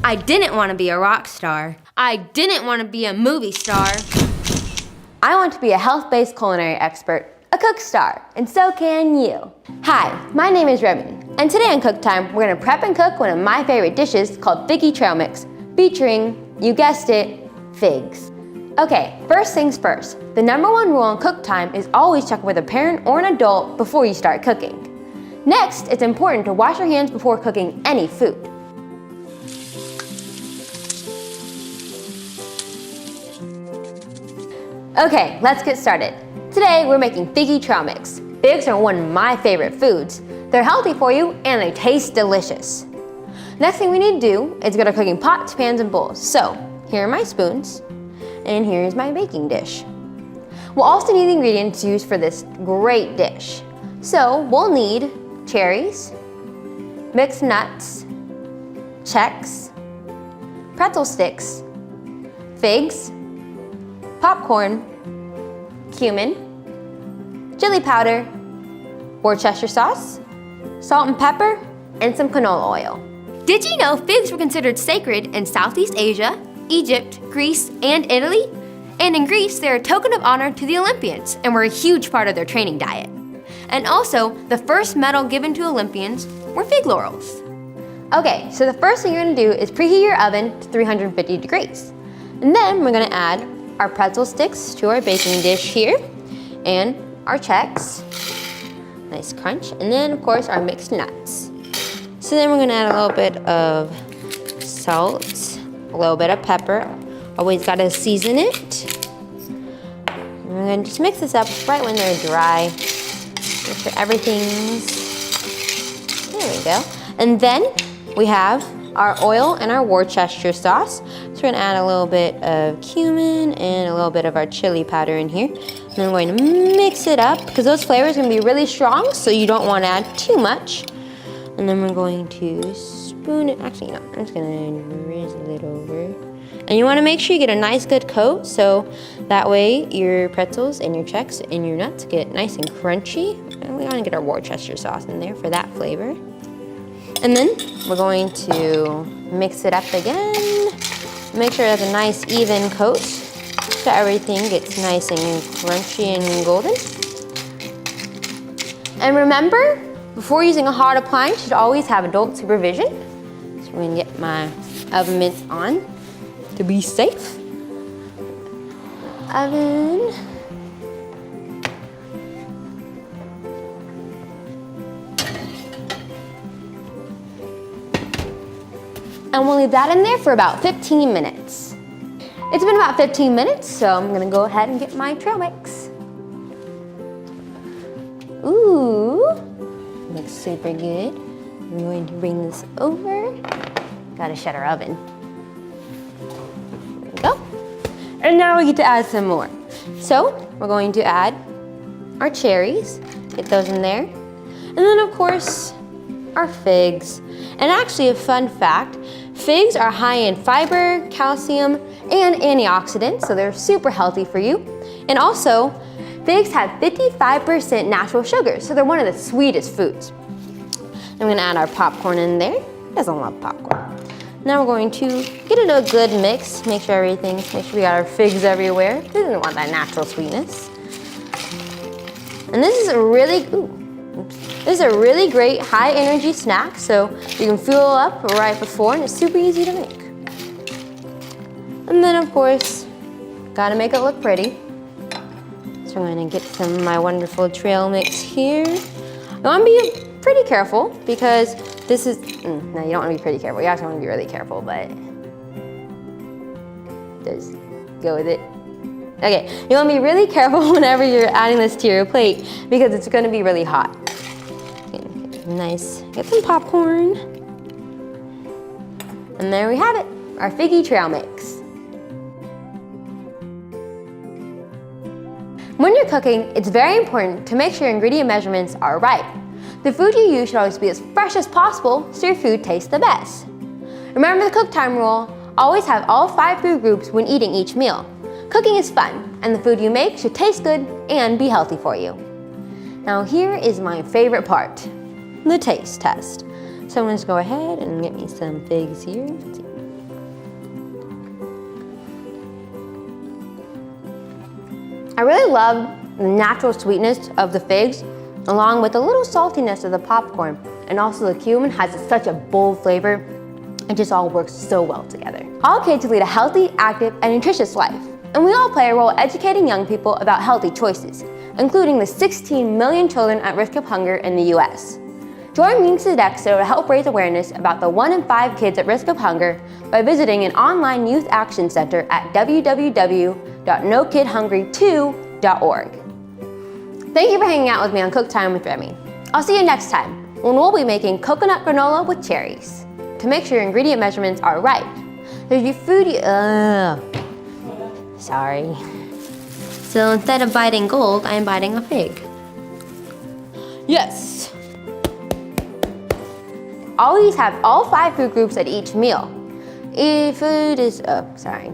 I didn't want to be a rock star. I didn't want to be a movie star. I want to be a health-based culinary expert, a cook star, and so can you. Hi, my name is Remmi, and today on Cook Time, we're gonna prep and cook one of my favorite dishes called Figgy trail mix, featuring, you guessed it, figs. Okay, first things first. The #1 rule on Cook Time is always check with a parent or an adult before you start cooking. Next, it's important to wash your hands before cooking any food. Okay, let's get started. Today, we're making Figgy trail mix. Figs are one of my favorite foods. They're healthy for you and they taste delicious. Next thing we need to do is go to cooking pots, pans, and bowls. So, here are my spoons, and here's my baking dish. We'll also need the ingredients used for this great dish. So, we'll need cherries, mixed nuts, Chex, pretzel sticks, figs, popcorn, cumin, chili powder, Worcestershire sauce, salt and pepper, and some canola oil. Did you know figs were considered sacred in Southeast Asia, Egypt, Greece, and Italy? And in Greece, they're a token of honor to the Olympians and were a huge part of their training diet. And also, the first medal given to Olympians were fig laurels. Okay, so the first thing you're gonna do is preheat your oven to 350 degrees. And then we're gonna add our pretzel sticks to our baking dish here, and our Chex, nice crunch, and then of course our mixed nuts. So then we're gonna add a little bit of salt, a little bit of pepper. Always gotta season it. And we're gonna just mix this up right when they're dry. Make sure everything's, there we go. And then we have our oil and our Worcestershire sauce. So we're gonna add a little bit of cumin and a little bit of our chili powder in here. And then we're going to mix it up because those flavors are gonna be really strong, so you don't wanna add too much. And then we're going to spoon it, actually no, I'm just gonna drizzle it over. And you wanna make sure you get a nice good coat, so that way your pretzels and your Chex and your nuts get nice and crunchy. And we wanna get our Worcestershire sauce in there for that flavor. And then we're going to mix it up again. Make sure it has a nice even coat so everything gets nice and crunchy and golden. And remember, before using a hot appliance, you should always have adult supervision. So we're gonna get my oven mitts on to be safe. Oven. And we'll leave that in there for about 15 minutes. It's been about 15 minutes, so I'm gonna go ahead and get my trail mix. Ooh, looks super good. I'm going to bring this over. Gotta shut our oven. There we go. And now we get to add some more. So we're going to add our cherries, get those in there. And then of course, our figs. And actually a fun fact, figs are high in fiber, calcium, and antioxidants, so they're super healthy for you. And also, figs have 55% natural sugars, so they're one of the sweetest foods. I'm gonna add our popcorn in there. Who doesn't love popcorn? Now we're going to get it a good mix, make sure we got our figs everywhere. We didn't want that natural sweetness. And this is a really, this is a really great high energy snack, so you can fuel up right before, and it's super easy to make. And then of course, gotta make it look pretty. So I'm gonna get some of my wonderful trail mix here. You wanna be pretty careful because this is, no, you don't wanna be pretty careful. You actually wanna be really careful, but just go with it. Okay, you wanna be really careful whenever you're adding this to your plate because it's gonna be really hot. Nice, get some popcorn. And there we have it, our Figgy trail mix. When you're cooking, it's very important to make sure your ingredient measurements are right. The food you use should always be as fresh as possible so your food tastes the best. Remember the cook time rule, always have all 5 food groups when eating each meal. Cooking is fun, and the food you make should taste good and be healthy for you. Now here is my favorite part, the taste test. So I'm gonna just go ahead and get me some figs here. I really love the natural sweetness of the figs, along with a little saltiness of the popcorn. And also the cumin has such a bold flavor. It just all works so well together. All kids lead a healthy, active, and nutritious life. And we all play a role educating young people about healthy choices, including the 16 million children at risk of hunger in the US. Join me today to help raise awareness about the 1 in 5 kids at risk of hunger by visiting an online youth action center at www.nokidhungry2.org. Thank you for hanging out with me on Cook Time with Remmi. I'll see you next time when we'll be making coconut granola with cherries. To make sure your ingredient measurements are right, there's your foodie. Sorry. So instead of biting gold, I am biting a fig. Yes! Always have all 5 food groups at each meal. Food is, sorry.